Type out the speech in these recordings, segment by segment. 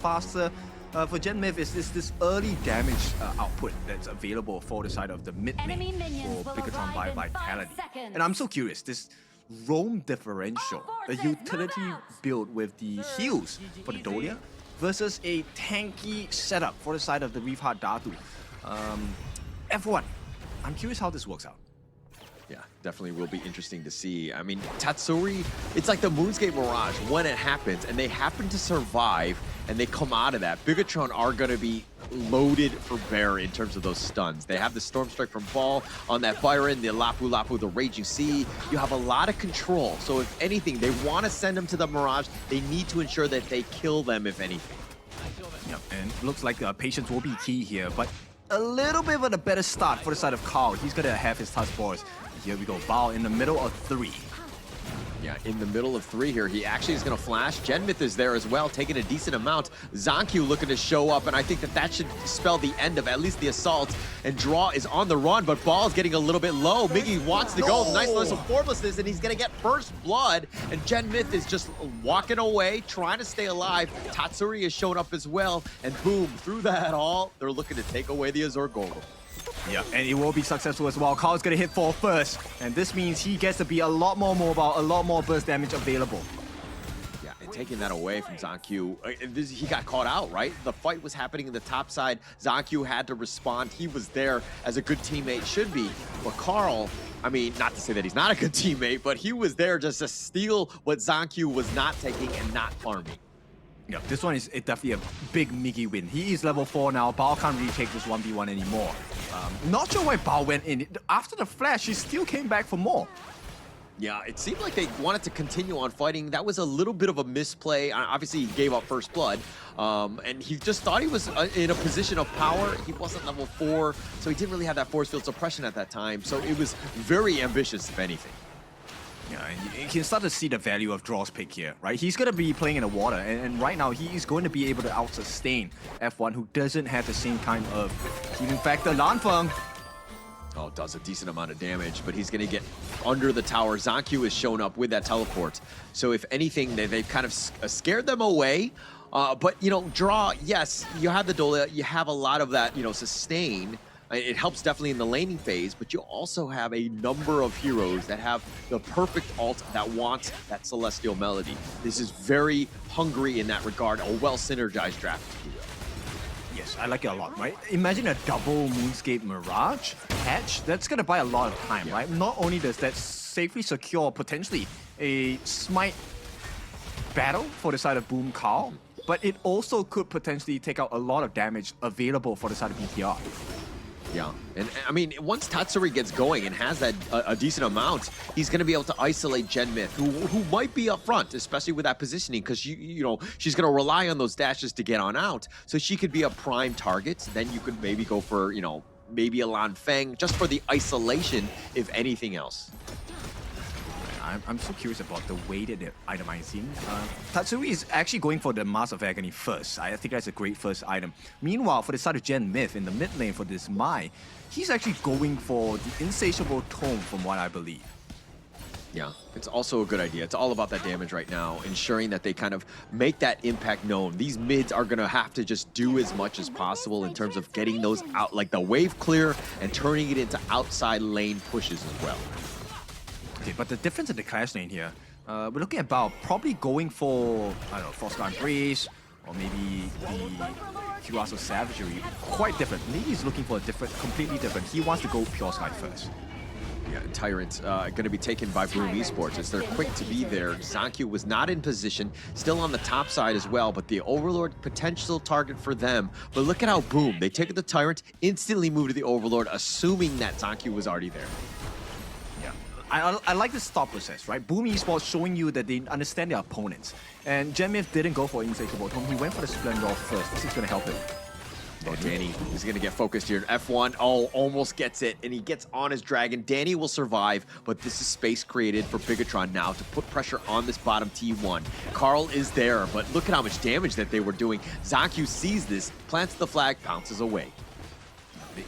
faster. For GAME7 is this early damage output that's available for the side of the mid lane for Bigatron by Vitality. And I'm so curious, this roam differential, a utility build with the heals for the Dolia versus a tanky setup for the side of the Reefheart Datu. F1, I'm curious how this works out. Yeah, definitely will be interesting to see. I mean, Tatsuri, it's like the Moonscape Mirage when it happens, and they happen to survive, and they come out of that. Bigatron are going to be loaded for bear in terms of those stuns. They have the Storm Strike from Ball on that Byron, the Lapu Lapu, the Raging Sea. You have a lot of control, so if anything, they want to send them to the Mirage. They need to ensure that they kill them, if anything. Yep, and looks like patience will be key here, but a little bit of a better start for the side of Carl. He's going to have his task force. Here we go, Bao in the middle of 3. Yeah, in the middle of 3 here. He actually is going to flash. GAME7 is there as well, taking a decent amount. ZaNQ looking to show up, and I think that should spell the end of at least the assault. And Draw is on the run, but Ball's getting a little bit low. Miggy wants to go. Nice little formlessness, and he's going to get first blood. And GAME7 is just walking away, trying to stay alive. Tatsuri is showing up as well. And boom, through that all, they're looking to take away the Azure Golem. Yeah, and it will be successful as well. Carl's gonna hit 4 first, and this means he gets to be a lot more mobile, a lot more burst damage available. Yeah, and taking that away from ZaNQ, he got caught out, right? The fight was happening in the top side. ZaNQ had to respond. He was there as a good teammate should be. But Carl, I mean, not to say that he's not a good teammate, but he was there just to steal what ZaNQ was not taking and not farming. Yeah, this one is definitely a big Miggy win. He is level 4 now. Bao can't really take this 1v1 anymore. Not sure why Bao went in. After the flash, he still came back for more. Yeah, it seemed like they wanted to continue on fighting. That was a little bit of a misplay. Obviously, he gave up first blood, and he just thought he was in a position of power. He wasn't level 4, so he didn't really have that force field suppression at that time. So it was very ambitious, if anything. Yeah, and you can start to see the value of Draw's pick here, right? He's going to be playing in the water, and right now he's going to be able to out-sustain F1, who doesn't have the same kind of healing factor. Lanfeng. Oh, does a decent amount of damage, but he's going to get under the tower. ZaNQ has shown up with that teleport. So if anything, they've kind of scared them away. But, you know, Draw, yes, you have the Dolia, you have a lot of that, you know, sustain. It helps definitely in the laning phase, but you also have a number of heroes that have the perfect ult that wants that Celestial Melody. This is very hungry in that regard, a well-synergized draft, if you will. Yes, I like it a lot, right? Imagine a double Moonscape Mirage patch. That's going to buy a lot of time, right? Not only does that safely secure potentially a smite battle for the side of Boom Carl, but it also could potentially take out a lot of damage available for the side of BTR. Yeah, and I mean, once Tatsuri gets going and has that a decent amount, he's going to be able to isolate GAME7, who might be up front, especially with that positioning, because you know she's going to rely on those dashes to get on out, so she could be a prime target. Then you could maybe go for, you know, maybe a Lanfeng just for the isolation, if anything else. I'm so curious about the way that they're itemizing. Tatsuri is actually going for the Mask of Agony first. I think that's a great first item. Meanwhile, for the side of GAME7 in the mid lane for this Mai, he's actually going for the Insatiable Tome from what I believe. Yeah, it's also a good idea. It's all about that damage right now, ensuring that they kind of make that impact known. These mids are going to have to just do as much as possible in terms of getting those out, like the wave clear and turning it into outside lane pushes as well. Okay, but the difference in the Clash lane here, we're looking at Bao probably going for, I don't know, Frostbound Breeze, or maybe the Curaçao Savagery. Quite different. Maybe he's looking for a completely different. He wants to go Pure Sky first. Yeah, Tyrant going to be taken by Boom Esports as they're quick to be there. ZaNQ was not in position, still on the top side as well, but the Overlord potential target for them. But look at how Boom, they take the Tyrant, instantly move to the Overlord, assuming that ZaNQ was already there. I like the stop process, right? Boom Esports showing you that they understand their opponents. And GAME7 didn't go for Insatiable Tome. He went for the Splendor first. This is going to help him. Oh, Danny is going to get focused here. F1, oh, almost gets it, and he gets on his dragon. Danny will survive, but this is space created for Bigatron now to put pressure on this bottom T1. Carl is there, but look at how much damage that they were doing. ZaNQ sees this, plants the flag, bounces away.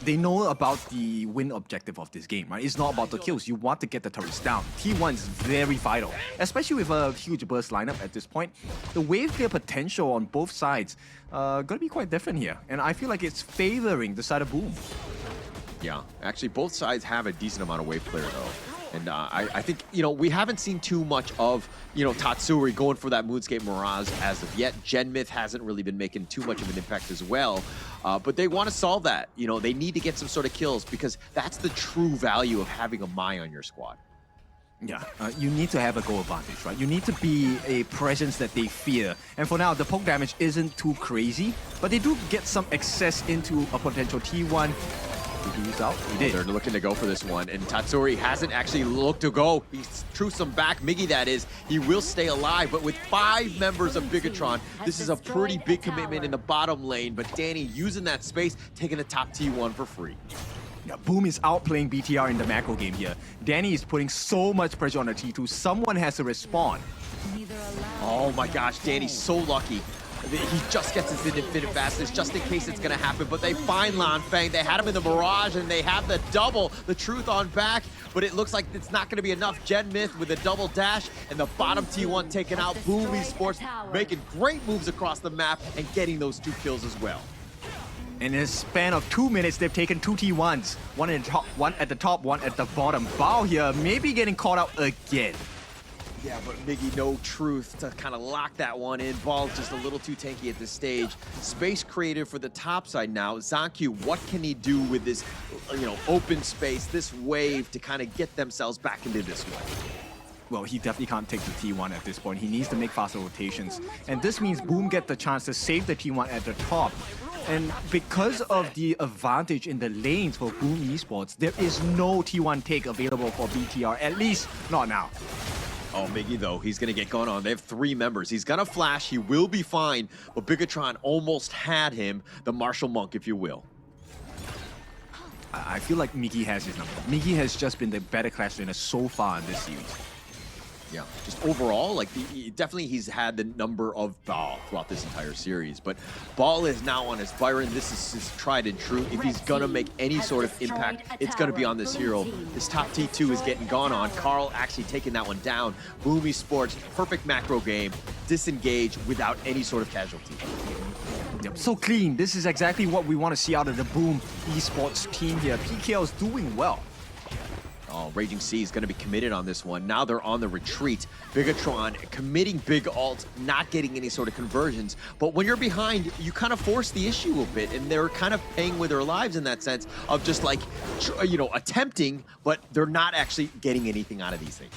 They know about the win objective of this game, right? It's not about the kills. You want to get the turrets down. T1 is very vital, especially with a huge burst lineup at this point. The wave clear potential on both sides gonna be quite different here, and I feel like it's favoring the side of Boom. Yeah, actually both sides have a decent amount of wave clear though. And I think, you know, we haven't seen too much of, you know, Tatsuri going for that Moonscape Mirage as of yet. GenMyth hasn't really been making too much of an impact as well. But they want to solve that. You know, they need to get some sort of kills because that's the true value of having a Mai on your squad. Yeah, you need to have a goal advantage, right? You need to be a presence that they fear. And for now, the poke damage isn't too crazy, but they do get some access into a potential T1. He's out. He did. They're looking to go for this one, and Tatsuri hasn't actually looked to go. He's truced him back. Miggy, that is. He will stay alive, but with 5 members of Bigatron, this is a pretty big commitment in the bottom lane. But Danny using that space, taking the top T1 for free. Yeah, Boom is outplaying BTR in the macro game here. Danny is putting so much pressure on the T2. Someone has to respond. Oh my gosh, Danny's so lucky. He just gets his infinite fastness just in case it's going to happen, but they find Lanfeng. They had him in the Mirage, and they have the double, the Truth on back, but it looks like it's not going to be enough. GenMyth with a double dash, and the bottom T1 taken out. Boom Esports making great moves across the map and getting those 2 kills as well. In a span of 2 minutes, they've taken 2 T1s. One at the top, one at the bottom. Bao here maybe getting caught out again. Yeah, but Miggy, no Truth to kind of lock that one in. Ball's just a little too tanky at this stage. Space created for the top side now. Zancu, what can he do with this, you know, open space, this wave to kind of get themselves back into this one? Well, he definitely can't take the T1 at this point. He needs to make faster rotations. And this means Boom get the chance to save the T1 at the top. And because of the advantage in the lanes for Boom Esports, there is no T1 take available for BTR, at least not now. Oh, Miggy, though, he's going to get going on. They have 3 members. He's going to flash. He will be fine. But Bigatron almost had him, the Martial Monk, if you will. I feel like Miggy has his number. Miggy has just been the better clash trainer so far in this series. Yeah, just overall, like, definitely he's had the number of Ball throughout this entire series. But Ball is now on his Byron. This is his tried and true. If he's going to make any sort of impact, it's going to be on this hero. This top T2 is getting gone on. Carl actually taking that one down. Boom Esports, perfect macro game. Disengage without any sort of casualty. Yep, so clean. This is exactly what we want to see out of the Boom Esports team here. PKL is doing well. Oh, Raging Sea is going to be committed on this one. Now they're on the retreat. Bigatron committing big ult, not getting any sort of conversions. But when you're behind, you kind of force the issue a bit, and they're kind of paying with their lives in that sense of just like, you know, attempting, but they're not actually getting anything out of these things.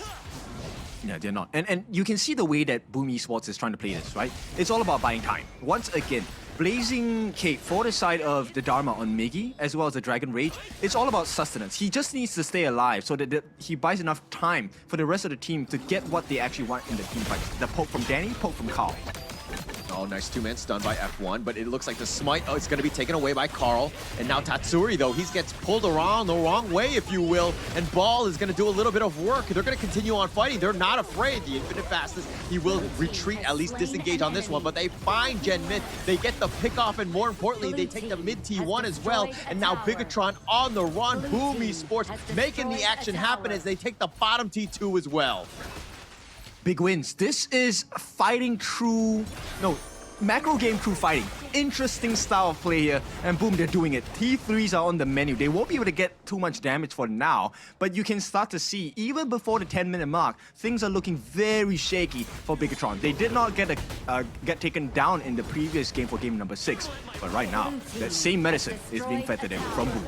Yeah, they're not. And you can see the way that Boom Esports is trying to play this, right? It's all about buying time. Once again, Blazing Cape for the side of the Dharma on Miggy, as well as the Dragon Rage, it's all about sustenance. He just needs to stay alive so that he buys enough time for the rest of the team to get what they actually want in the team fight. The poke from Danny, poke from Carl. Oh, nice 2-man stun by F1, but it looks like the smite, oh, it's going to be taken away by Carl. And now Tatsuri, though, he gets pulled around the wrong way, if you will. And Ball is going to do a little bit of work. They're going to continue on fighting. They're not afraid. The infinite fastest, he will retreat, at least disengage on this one. But they find GenMyth. They get the pick off, and more importantly, they take the mid T1 as well. And now Bigatron on the run. Boom Esports making the action happen as they take the bottom T2 as well. Big wins. This is fighting through... No, macro game through fighting. Interesting style of play here. And boom, they're doing it. T3s are on the menu. They won't be able to get too much damage for now. But you can start to see, even before the 10-minute mark, things are looking very shaky for Bigatron. They did not get taken down in the previous game for game number 6. But right now, that same medicine is being fed to them from Boom.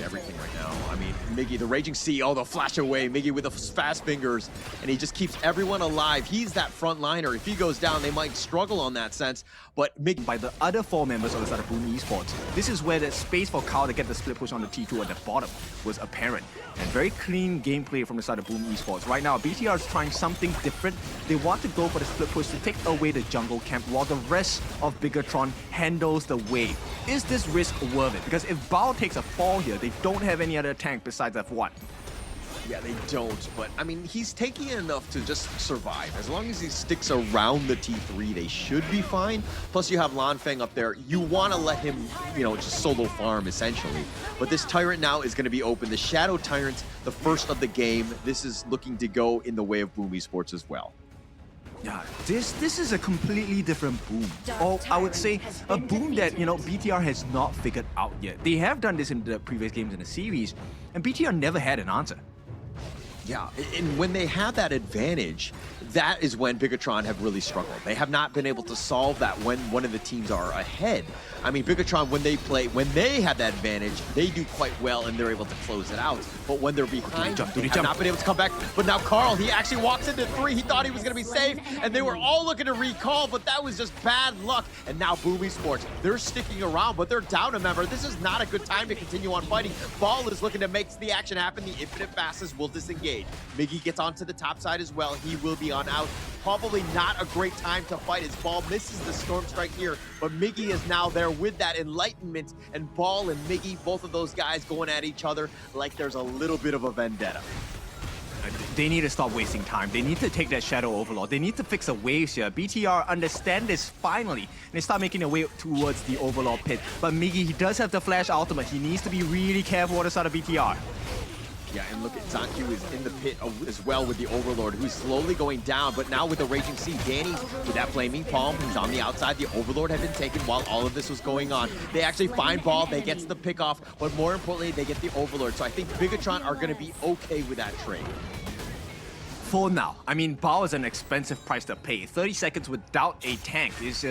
Everything right now. I mean, Miggy, the Raging Sea, oh, the flash away. Miggy with the fast fingers, and he just keeps everyone alive. He's that front liner. If he goes down, they might struggle on that sense. But Miggy, by the other 4 members on the side of Boom Esports, this is where the space for Carl to get the split push on the T2 at the bottom was apparent. And very clean gameplay from the side of Boom Esports. Right now, BTR is trying something different. They want to go for the split push to take away the jungle camp while the rest of Bigatron handles the wave. Is this risk worth it? Because if Bao takes a fall here, they don't have any other tank besides F1. Yeah, they don't, but I mean, he's tanky enough to just survive. As long as he sticks around the T3, they should be fine. Plus, you have Lanfeng up there. You want to let him, you know, just solo farm, essentially. But this Tyrant now is going to be open. The Shadow Tyrant, the first of the game. This is looking to go in the way of Boom Esports as well. Yeah, this is a completely different Boom. Or I would say a Boom that, you know, BTR has not figured out yet. They have done this in the previous games in the series, and BTR never had an answer. Yeah, and when they have that advantage, that is when Bigatron have really struggled. They have not been able to solve that when one of the teams are ahead. I mean, Bigatron, when they have that advantage, they do quite well and they're able to close it out. But when they're behind, they have not been able to come back. But now Carl, he actually walks into 3. He thought he was going to be safe, and they were all looking to recall, but that was just bad luck. And now Boom Esports, they're sticking around, but they're down a member. This is not a good time to continue on fighting. Ball is looking to make the action happen. The Infinite Fastest will disengage. Miggy gets onto the top side as well. He will be on out. Probably not a great time to fight as Ball misses the Storm Strike here, but Miggy is now there with that enlightenment, and Ball and Miggy, both of those guys going at each other like there's a little bit of a vendetta. They need to stop wasting time. They need to take that Shadow Overlord. They need to fix the waves here. BTR understand this finally, and they start making their way towards the Overlord pit. But Miggy, he does have the Flash Ultimate. He needs to be really careful on the side of BTR. Yeah, and look at Zancu is in the pit as well with the Overlord, who's slowly going down, but now with the Raging Sea, Danny with that Flaming Palm, who's on the outside. The Overlord had been taken while all of this was going on. They actually find Ball, they get the pick off, but more importantly, they get the Overlord. So I think Bigatron are going to be okay with that trade. For now. I mean, Bao is an expensive price to pay. 30 seconds without a tank is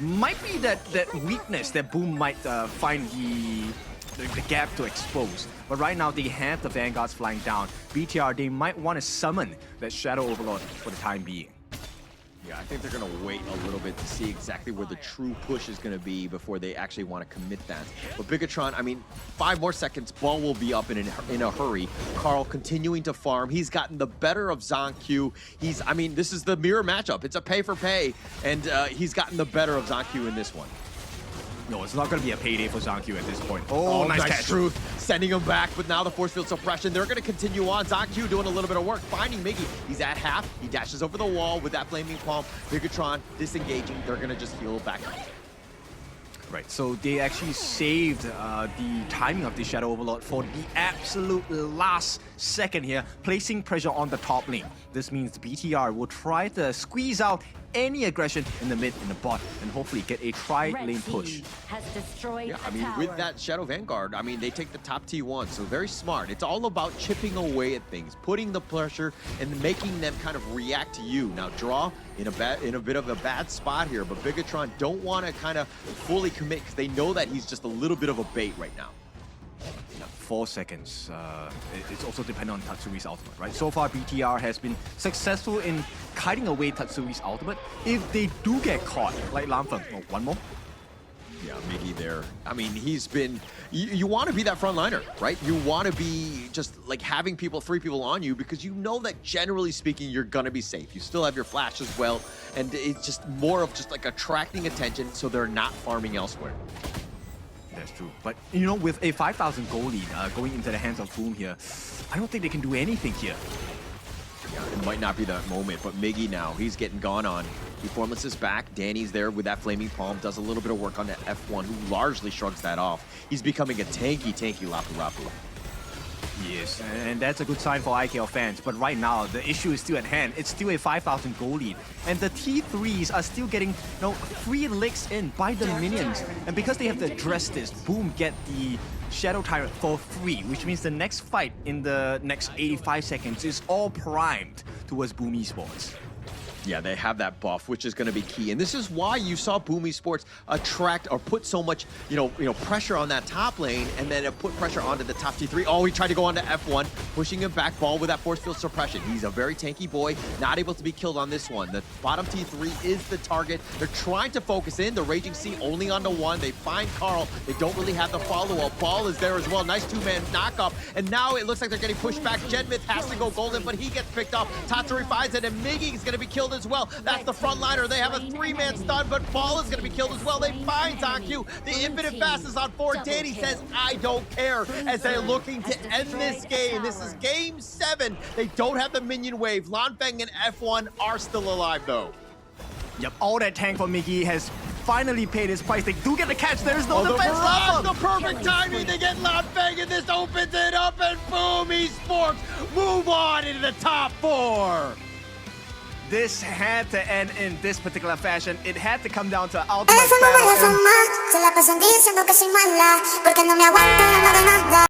might be that weakness that Boom might find the gap to expose. But right now, they have the Vanguards flying down. BTR, they might want to summon that Shadow Overlord for the time being. Yeah, I think they're going to wait a little bit to see exactly where the true push is going to be before they actually want to commit that. But Bigatron, I mean, 5 more seconds, Ball will be up in a hurry. Carl continuing to farm. He's gotten the better of Zancu. I mean, this is the mirror matchup. It's a pay for pay, and he's gotten the better of Zancu in this one. No, it's not going to be a payday for Zancu at this point. Oh, nice catch. Truth, sending him back, but now the force field suppression. They're going to continue on. Zancu doing a little bit of work, finding Miggy. He's at half. He dashes over the wall with that Flaming Palm. Bigatron disengaging. They're going to just heal back up. Right, so they actually saved the timing of the Shadow Overlord for the absolute last second here, placing pressure on the top lane. This means the BTR will try to squeeze out any aggression in the mid and the bot, and hopefully get a tri-lane push. Yeah, I mean, with that Shadow Vanguard, I mean, they take the top T1, so very smart. It's all about chipping away at things, putting the pressure, and making them kind of react to you. Now, Draw in a bit of a bad spot here, but Bigatron don't want to kind of fully commit because they know that he's just a little bit of a bait right now. 4 seconds. It's also dependent on Tatsui's ultimate, right? So far, BTR has been successful in kiting away Tatsui's ultimate. If they do get caught, like Lanfeng, oh, one more. Yeah, Miggy there. I mean, he's been... You want to be that frontliner, right? You want to be just like having 3 people on you because you know that generally speaking, you're going to be safe. You still have your flash as well, and it's just more of just like attracting attention so they're not farming elsewhere. That's true. But, you know, with a 5,000 goal lead going into the hands of Boom here, I don't think they can do anything here. Yeah, it might not be that moment, but Miggy now, he's getting gone on. He formless is back. Danny's there with that Flaming Palm, does a little bit of work on that F1, who largely shrugs that off. He's becoming a tanky Lapu Lapu. Yes, and that's a good sign for IKL fans. But right now, the issue is still at hand. It's still a 5,000 goal lead. And the T3s are still getting, free licks in by the minions. And because they have to address this, Boom get the Shadow Tyrant for free, which means the next fight in the next 85 seconds is all primed towards Boom Esports. Yeah, they have that buff, which is going to be key. And this is why you saw Boom Esports attract or put so much, pressure on that top lane, and then it put pressure onto the top T3. Oh, he tried to go onto F1, pushing him back, Ball with that force field suppression. He's a very tanky boy, not able to be killed on this one. The bottom T3 is the target. They're trying to focus in. The Raging Sea only onto 1. They find Carl. They don't really have the follow-up. Ball is there as well. Nice 2-man knock-up. And now it looks like they're getting pushed back. GAME7 has to go golden, but he gets picked up. Tatsuri finds it, and Miggy is going to be killed killed as well. That's the frontliner. They have a 3-man stun, but Ball is going to be killed as well. They find ZonQ. The infinite fast is on 4. Danny says, I don't care, as they're looking to end this game. This is game 7. They don't have the minion wave. Lanfeng and F1 are still alive, though. Yep, all that tank for Mickey has finally paid his price. They do get the catch. There's no The defense barrage, left. the perfect timing. They get Lanfeng, and this opens it up, and boom, esports move on into the top 4. This had to end in this particular fashion. It had to come down to ultimate battle.